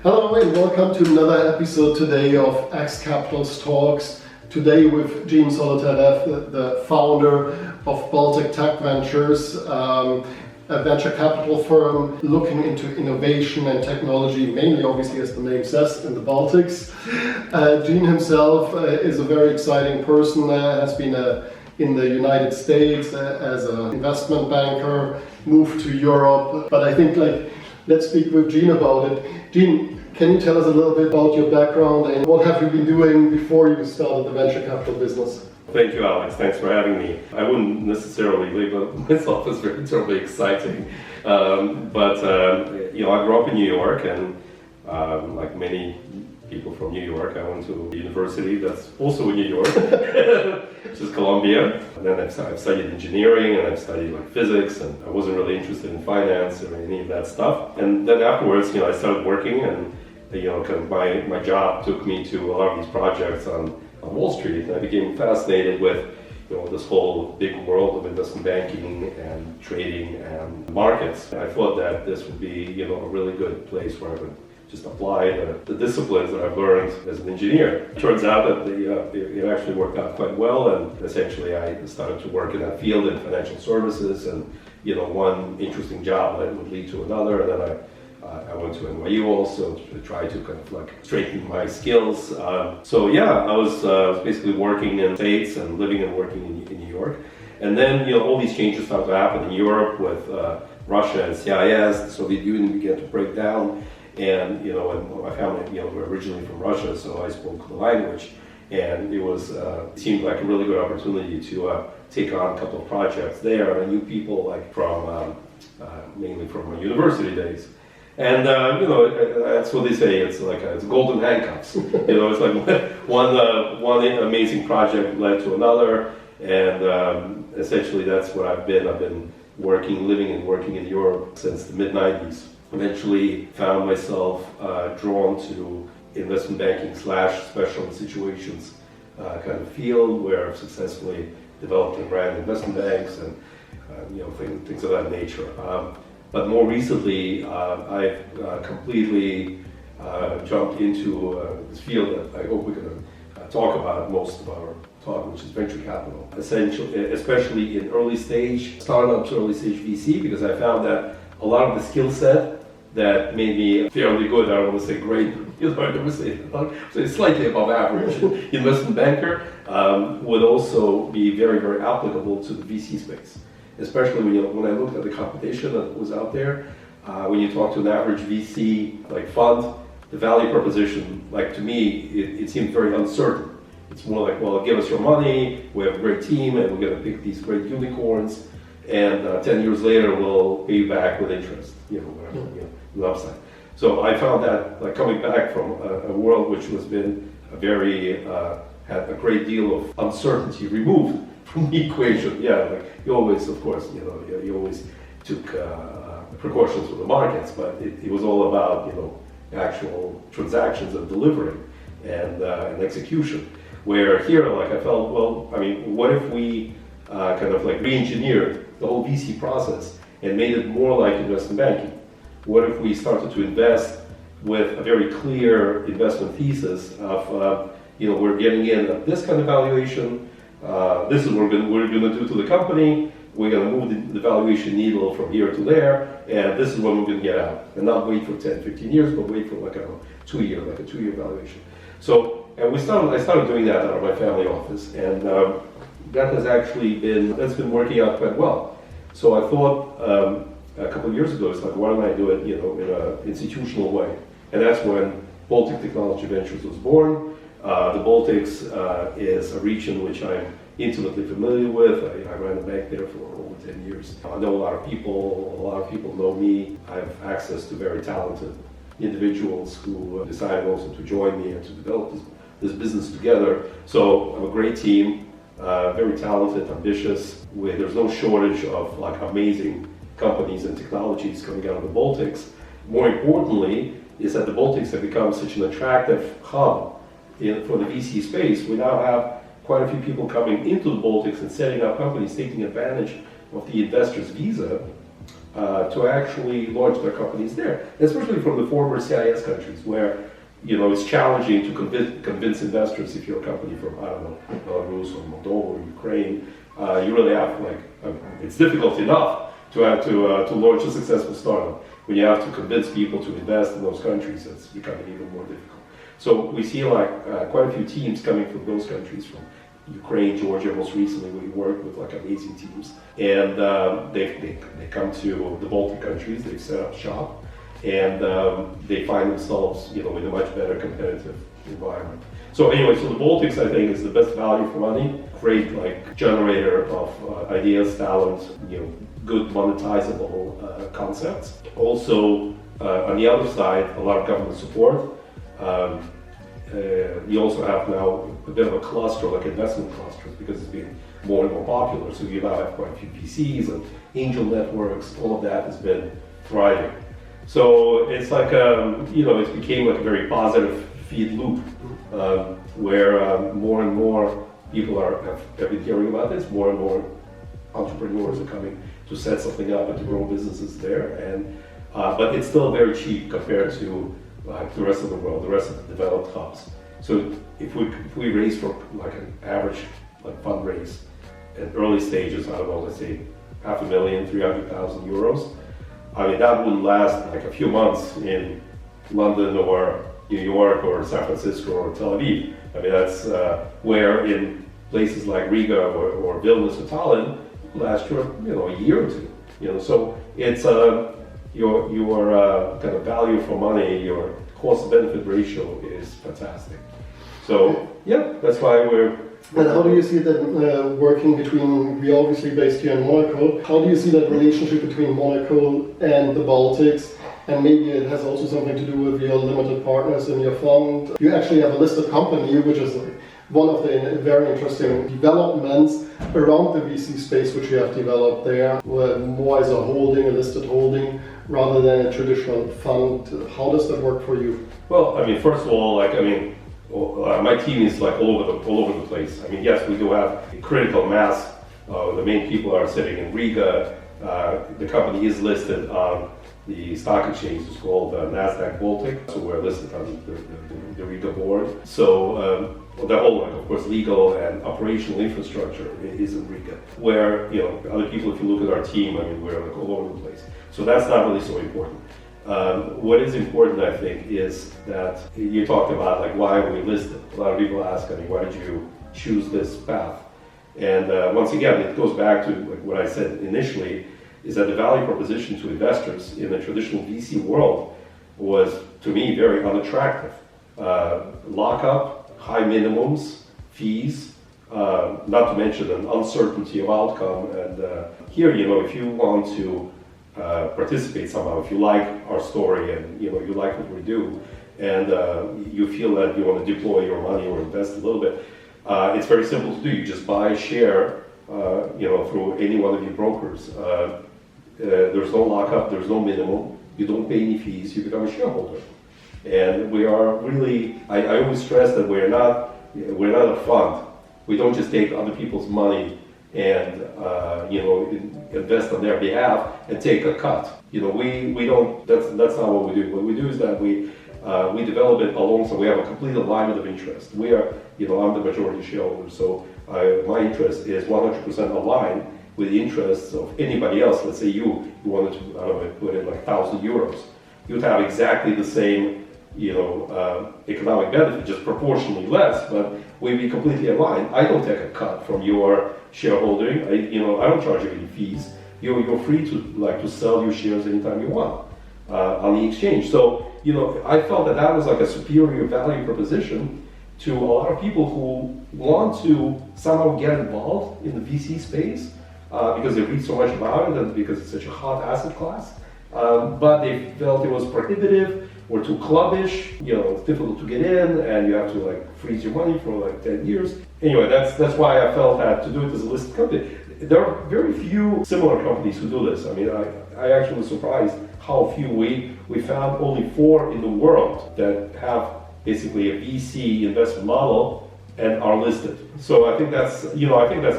Hello and welcome to another episode today of X Capital's Talks. Today with Zolotarev, the founder of Baltic Tech Ventures, a venture capital firm looking into innovation and technology, mainly obviously as the name says, in the Baltics. Gene himself is a very exciting person, has been in the United States as an investment banker, moved to Europe, but I think let's speak with Gene about it. Gene, can you tell us a little bit about your background and what have you been doing before you started the venture capital business? Thank you, Alex. Thanks for having me. I wouldn't necessarily label myself as very terribly exciting, but I grew up in New York, and like many people from New York, I went to a university that's also in New York, which is Columbia. And then I've studied engineering, and I've studied physics, and I wasn't really interested in finance or any of that stuff. And then afterwards, I started working, and my job took me to a lot of these projects on Wall Street, and I became fascinated with this whole big world of investment banking and trading and markets. And I thought that this would be a really good place where I would just apply the disciplines that I've learned as an engineer. It turns out that it actually worked out quite well, and essentially I started to work in that field in financial services, and one interesting job would lead to another, and then I went to NYU also to try to kind of strengthen my skills. I was basically working in the States and living and working in New York. And then all these changes started to happen in Europe with Russia and CIS. The Soviet Union began to break down, and and my family were originally from Russia, so I spoke the language, and it seemed like a really good opportunity to take on a couple of projects there. And I knew people from mainly from my university days. And that's what they say. It's it's golden handcuffs. It's like one amazing project led to another, and essentially that's what I've been. I've been living and working in Europe since the mid '90s. Eventually, found myself drawn to investment banking / special situations kind of field, where I've successfully developed and ran investment banks and things of that nature. But more recently, I've completely jumped into this field that I hope we're going to talk about most of our talk, which is venture capital. Essentially, especially in early stage startups, early stage VC, because I found that a lot of the skill set that made me fairly good, I don't want to say great, I never say slightly above average investment banker, would also be very, very applicable to the VC space. Especially when I looked at the competition that was out there, when you talk to an average VC fund, the value proposition, to me, it seemed very uncertain. It's more like, well, give us your money, we have a great team, and we're going to pick these great unicorns, and 10 years later we'll pay you back with interest, whatever, the upside. So I found that coming back from a world which has been had a great deal of uncertainty removed from the equation. You always, of course, you always took precautions with the markets, but it was all about actual transactions and delivering and execution. Where here, I felt, well, I mean, what if we kind of re-engineered the whole VC process and made it more like investment banking? What if we started to invest with a very clear investment thesis of we're getting in at this kind of valuation. This is what we're going to do to the company. We're going to move the valuation needle from here to there, and this is what we're going to get out. And not wait for 10, 15 years, but wait for a 2-year valuation. So, and I started doing that out of my family office, and that's been working out quite well. So I thought a couple of years ago, it's why don't I do it, in an institutional way? And that's when Baltic Technology Ventures was born. The Baltics is a region which I'm intimately familiar with. I ran a bank there for over 10 years. I know a lot of people know me. I have access to very talented individuals who decided also to join me and to develop this business together. So I have a great team, very talented, ambitious. There's no shortage of amazing companies and technologies coming out of the Baltics. More importantly, is that the Baltics have become such an attractive hub for the VC space. We now have quite a few people coming into the Baltics and setting up companies, taking advantage of the investor's visa to actually launch their companies there, especially from the former CIS countries where it's challenging to convince investors if you're a company from, I don't know, Belarus or Moldova or Ukraine. You really have, it's difficult enough to launch a successful startup. When you have to convince people to invest in those countries, it's becoming even more difficult. So we see quite a few teams coming from those countries, from Ukraine, Georgia. Most recently, we worked with amazing teams, and they come to the Baltic countries. They set up shop, and they find themselves, in a much better competitive environment. So anyway, the Baltics, I think, is the best value for money. Great, generator of ideas, talent, good monetizable concepts. Also, on the other side, a lot of government support. You also have now a bit of a cluster, investment clusters, because it's been more and more popular. So you now have quite a few VCs and angel networks. All of that has been thriving. So it's it became a very positive feed loop, where more and more people have been hearing about this. More and more entrepreneurs are coming to set something up and to grow businesses there. And but it's still very cheap compared to the rest of the world, the rest of the developed hubs. So if we raise for an average fundraise at early stages, I don't know, let's say €500,000, 300,000 euros. I mean, that wouldn't last a few months in London or New York or San Francisco or Tel Aviv. I mean, that's where in places like Riga or Vilnius or Tallinn last year, a year or two. So it's your kind of value for money, your cost-benefit ratio is fantastic. So yeah, that's why we're. And how do you see that working between? We're obviously based here in Monaco. How do you see that relationship between Monaco and the Baltics? And maybe it has also something to do with your limited partners in your fund. You actually have a listed company, which is one of the very interesting developments around the VC space, which you have developed there, more as a holding, a listed holding, rather than a traditional fund. How does that work for you? Well, I mean, first of all, my team is all over the place. I mean, yes, we do have a critical mass. The main people are sitting in Riga. The company is listed on the stock exchange. It's called NASDAQ Baltic. So we're listed on the Riga board. So the whole, of course, legal and operational infrastructure is in Riga. Where, other people, if you look at our team, I mean, we're all over the place. So that's not really so important. What is important, I think, is that you talked about why we listed. A lot of people ask, why did you choose this path? And once again, it goes back to what I said initially, is that the value proposition to investors in the traditional VC world was, to me, very unattractive. Lockup, high minimums, fees, not to mention an uncertainty of outcome. And here, if you want to participate somehow, if you like our story and you like what we do, and you feel that you want to deploy your money or invest a little bit, it's very simple to do. You just buy a share, through any one of your brokers. There's no lockup, there's no minimum. You don't pay any fees. You become a shareholder. And we are really. I always stress that we're not a fund. We don't just take other people's money and invest on their behalf and take a cut. We don't. That's not what we do. What we do is that we develop it alongside. We have a complete alignment of interest. We are, I'm the majority shareholder, so my interest is 100% aligned with the interests of anybody else. Let's say you wanted to, I don't know, put in €1,000. You'd have exactly the same, economic benefit, just proportionally less, but we'd be completely aligned. I don't take a cut from your shareholding. I don't charge you any fees. You're free to sell your shares anytime you want on the exchange. So I felt that was a superior value proposition to a lot of people who want to somehow get involved in the VC space because they read so much about it and because it's such a hot asset class. But they felt it was prohibitive or too clubbish. It's difficult to get in, and you have to freeze your money for 10 years. Anyway, that's why I felt that to do it as a listed company. There are very few similar companies who do this. I mean, I actually was surprised how few we found only 4 in the world that have basically a VC investment model and are listed. So I think that's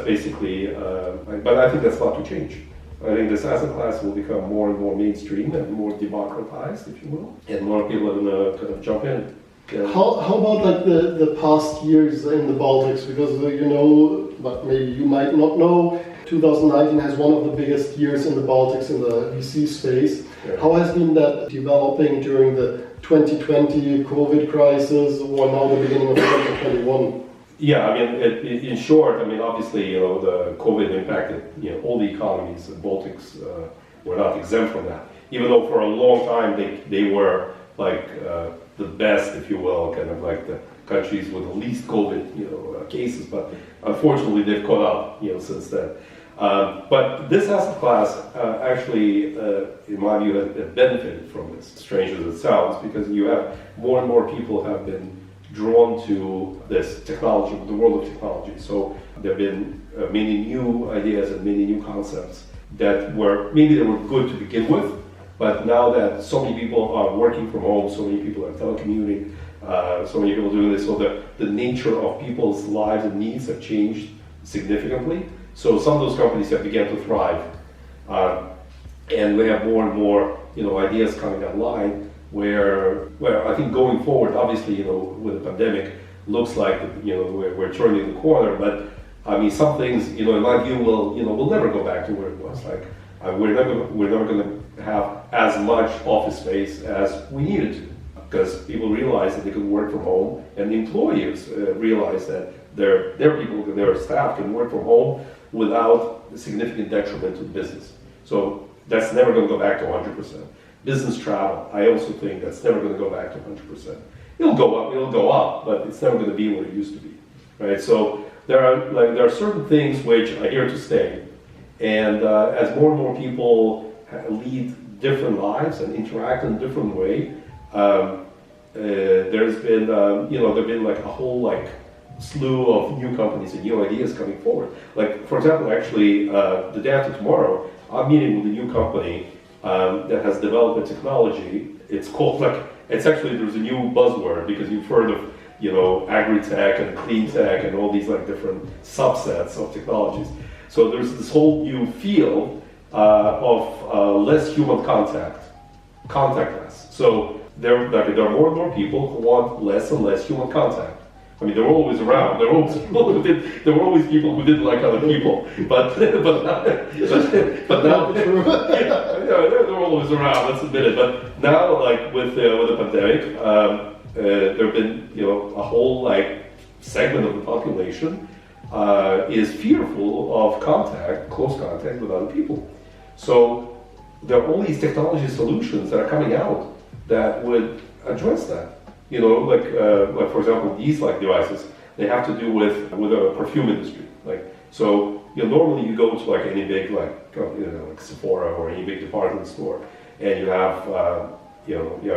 basically, but I think that's about to change. I think this asset class will become more and more mainstream and more democratized, if you will, and more people are going to kind of jump in. Yeah. How about like the past years in the Baltics? Because but maybe you might not know, 2019 has one of the biggest years in the Baltics in the VC space. Yeah. How has been that developing during the 2020 COVID crisis or now the beginning of 2021? Yeah, I mean, in short, I mean, obviously, the COVID impacted, all the economies. The Baltics were not exempt from that. Even though for a long time they were like the best, if you will, kind of like the countries with the least COVID, cases. But unfortunately, they've caught up, since then. But this asset class actually, in my view, has benefited from this, strange as it sounds, because you have more and more people have been drawn to this technology, the world of technology. So there have been many new ideas and many new concepts that maybe they were good to begin with, but now that so many people are working from home, so many people are telecommuting, so many people doing this, so the nature of people's lives and needs have changed significantly. So some of those companies have begun to thrive, and we have more and more, ideas coming online. Where I think going forward, obviously, with the pandemic, looks like we're turning the corner. But I mean, some things, in my view, will never go back to where it was. Like we're never going to have as much office space as we needed to, because people realize that they could work from home, and the employers realize that their people, their staff can work from home without significant detriment to the business. So that's never going to go back to 100%. Business travel, I also think that's never going to go back to 100%. It'll go up, but it's never going to be what it used to be, right? So there are certain things which are here to stay, and as more and more people lead different lives and interact in a different way, there's been there've been like a whole slew of new companies and new ideas coming forward. Like for example, actually the day after tomorrow, I'm meeting with a new company that has developed a technology. It's called there's a new buzzword, because you've heard of agri-tech and clean tech and all these different subsets of technologies. So there's this whole new field of less human contactless. So there are more and more people who want less and less human contact. I mean, they were always around. There were always people who didn't like other people, but now they're always around. Let's admit it. But now, with the pandemic, there have been a whole segment of the population is fearful of close contact with other people. So there are all these technology solutions that are coming out that would address that. For example, these devices, they have to do with a perfume industry. Normally you go to any big Sephora or any big department store, and you have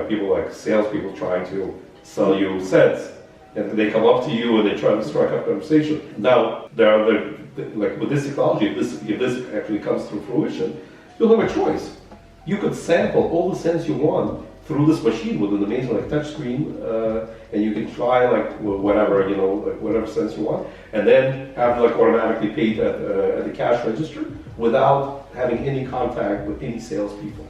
people salespeople trying to sell you scents, and they come up to you and they try to strike up conversation. Now with this technology, if this actually comes to fruition, you'll have a choice. You could sample all the scents you want through this machine with an amazing touch screen, and you can try whatever whatever sense you want, and then have automatically paid at the cash register without having any contact with any salespeople.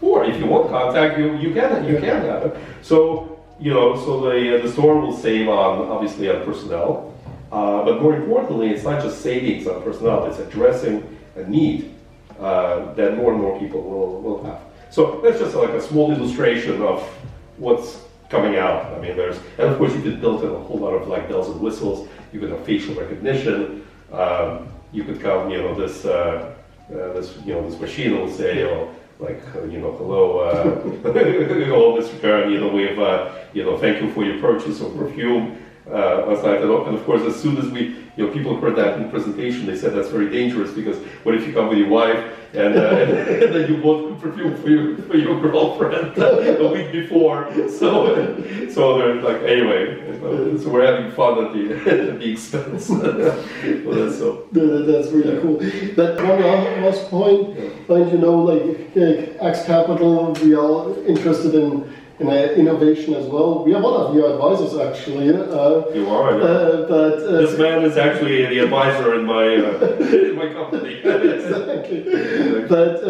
Or if you want contact, you can have it. So the store will save obviously on personnel, but more importantly, it's not just savings on personnel; it's addressing a need that more and more people will have. So that's just a small illustration of what's coming out. I mean, and of course you could build in a whole lot of bells and whistles. You could have facial recognition. You could come, this machine will say, hello, hello, Mr. Kern. We've, thank you for your purchase of perfume last night. And of course, as soon as people heard that in the presentation, they said that's very dangerous, because what if you come with your wife and then you bought perfume for your girlfriend a week before? So they're anyway. So we're having fun at the expense. That's really cool. But one last point, X Capital, we are interested in innovation as well. We are one of your advisors, actually. You are. But this man is actually the advisor in my in my company. Exactly. But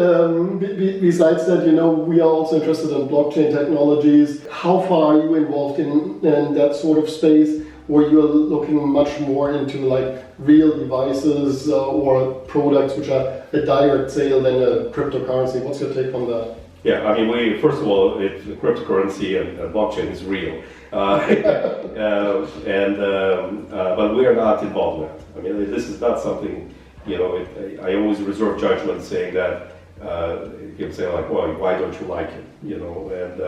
besides that, we are also interested in blockchain technologies. How far are you involved in that sort of space, where you're looking much more into like real devices or products which are a direct sale than a cryptocurrency? What's your take on that? Yeah, I mean, first of all, cryptocurrency and blockchain is real, but we are not involved in that. I mean, this is not something, I always reserve judgment saying that, people say like, well, why don't you like it, and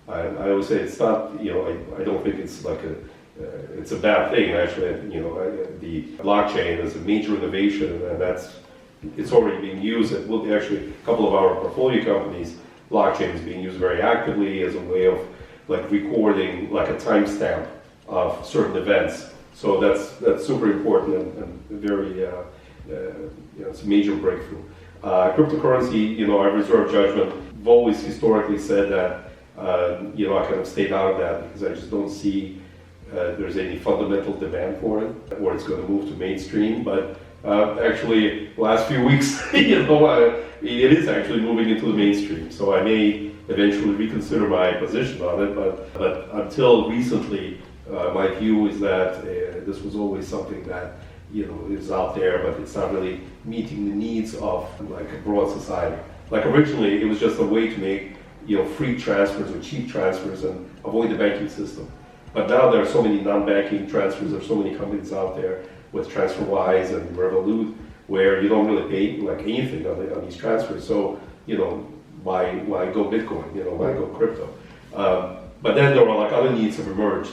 I always say it's not, I don't think it's like it's a bad thing, actually. The blockchain is a major innovation, and it's already being used. It will be actually a couple of our portfolio companies. Blockchain is being used very actively as a way of like recording like a timestamp of certain events. So that's super important and very it's a major breakthrough. Cryptocurrency, I reserve judgment. I've always historically said that I kind of stayed out of that because I just don't see there's any fundamental demand for it, or it's going to move to mainstream. But actually, last few weeks, it is actually moving into the mainstream. So I may eventually reconsider my position on it. But until recently, my view is that this was always something that is out there, but it's not really meeting the needs of like a broad society. Like originally, it was just a way to make free transfers or cheap transfers and avoid the banking system. But now there are so many non-banking transfers. There are so many companies out there with TransferWise and Revolut, where you don't really pay like anything on these transfers. So why go Bitcoin? Why go crypto? But then there were like other needs have emerged,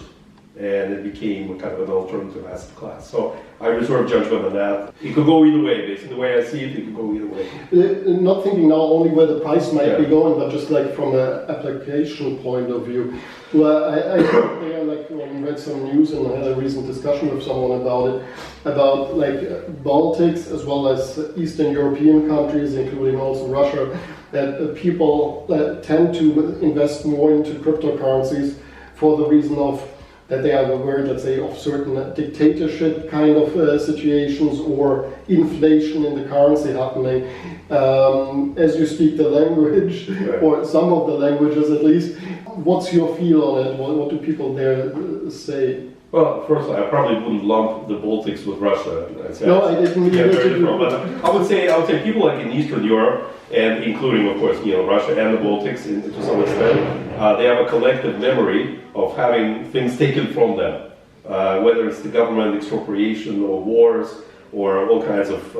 and it became kind of an alternative asset class. So I reserve judgment on that. It could go either way, basically. The way I see it, it could go either way. Not thinking now only where the price might be going, but just like from an application point of view. Well, I read some news and I had a recent discussion with someone about like Baltics as well as Eastern European countries, including also Russia, that people tend to invest more into cryptocurrencies for the reason of that they are aware, let's say, of certain dictatorship kind of situations or inflation in the currency happening. As you speak the language, or some of the languages at least, what's your feel on it? What do people there say? Well, first, I probably wouldn't lump the Baltics with Russia. No, I didn't mean to. But I would say people like in Eastern Europe, and including, of course, Russia and the Baltics to some extent, they have a collective memory of having things taken from them, whether it's the government expropriation or wars or all kinds of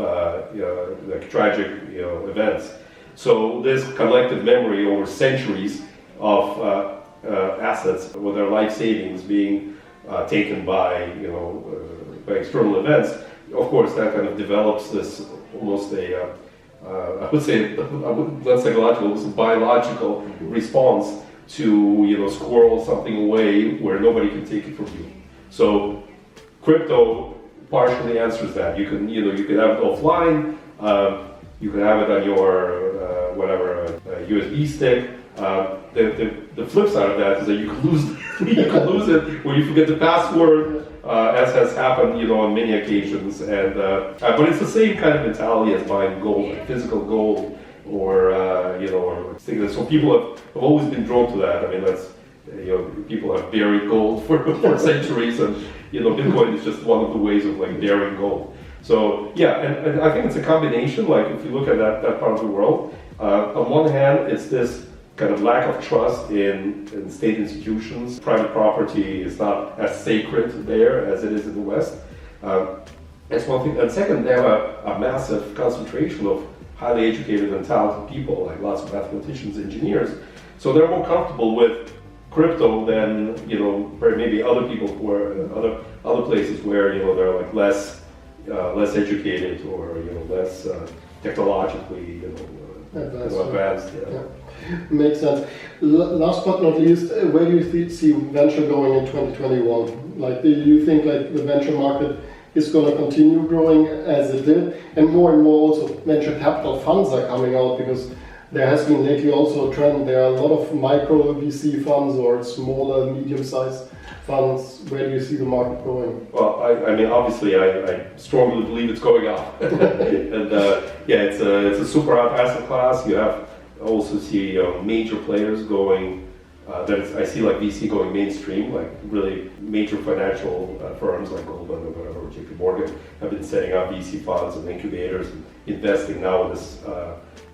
like tragic events. So this collective memory over centuries of assets, with their life savings being taken by external events, of course, that kind of develops this almost I would say not psychological, it's a biological response to squirrel something away where nobody can take it from you. So crypto partially answers that. You can you can have it offline. You can have it on your USB stick. The flip side of that is that you can lose it when you forget the password, as has happened on many occasions. And but it's the same kind of mentality as buying gold, like physical gold, or so people have always been drawn to that. I mean, that's people have buried gold for centuries, and Bitcoin is just one of the ways of like burying gold. So yeah, and I think it's a combination. Like if you look at that part of the world, on one hand, it's this kind of lack of trust in state institutions. Private property is not as sacred there as it is in the West. That's one thing. And second, they have a massive concentration of highly educated and talented people, like lots of mathematicians, engineers. So they're more comfortable with crypto than maybe other people who are other places where they're like less educated or less technologically advanced. Yeah. Makes sense. Last but not least, where do you see venture going in 2021? Like, do you think like the venture market is going to continue growing as it did, and more also venture capital funds are coming out because There has been lately also a trend. There are a lot of micro VC funds or smaller, medium-sized funds. Where do you see the market going? Well, I mean, obviously, I strongly believe it's going up, and yeah, it's a super hot asset class. You have also see major players going. I see like VC going mainstream, like really major financial firms like Goldman or whatever, or JP Morgan have been setting up VC funds and incubators and investing now in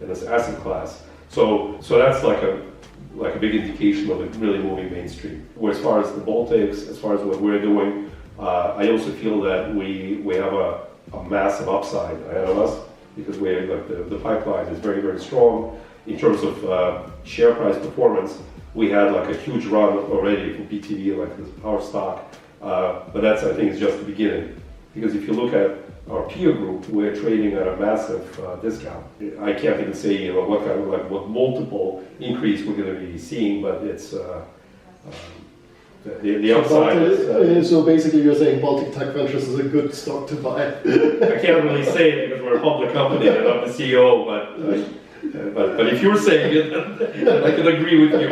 this asset class. So that's like a big indication of it really moving mainstream. Where as far as the Baltics, as far as what we're doing, I also feel that we have a massive upside ahead of us because we like the pipeline is very, very strong in terms of share price performance. We had like a huge run already for BTV, like this our stock, but that's I think is just the beginning. Because if you look at our peer group, we're trading at a massive discount. I can't even say what kind of what multiple increase we're going to be seeing, but it's the upside. So basically, you're saying Baltic Tech Ventures is a good stock to buy. I can't really say it because we're a public company and I'm the CEO, but if you're saying it, then I can agree with you.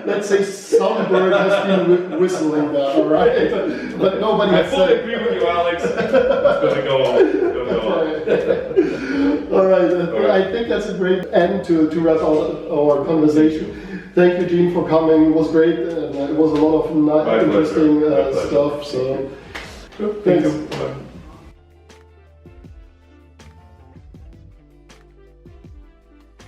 Let's say some bird has been whistling that, all right? But nobody has said. I fully agree with you, Alex. It's going to go on. All right. I think that's a great end to wrap our conversation. Thank you, Gene, for coming. It was great, and it was a lot of interesting stuff. So, thanks.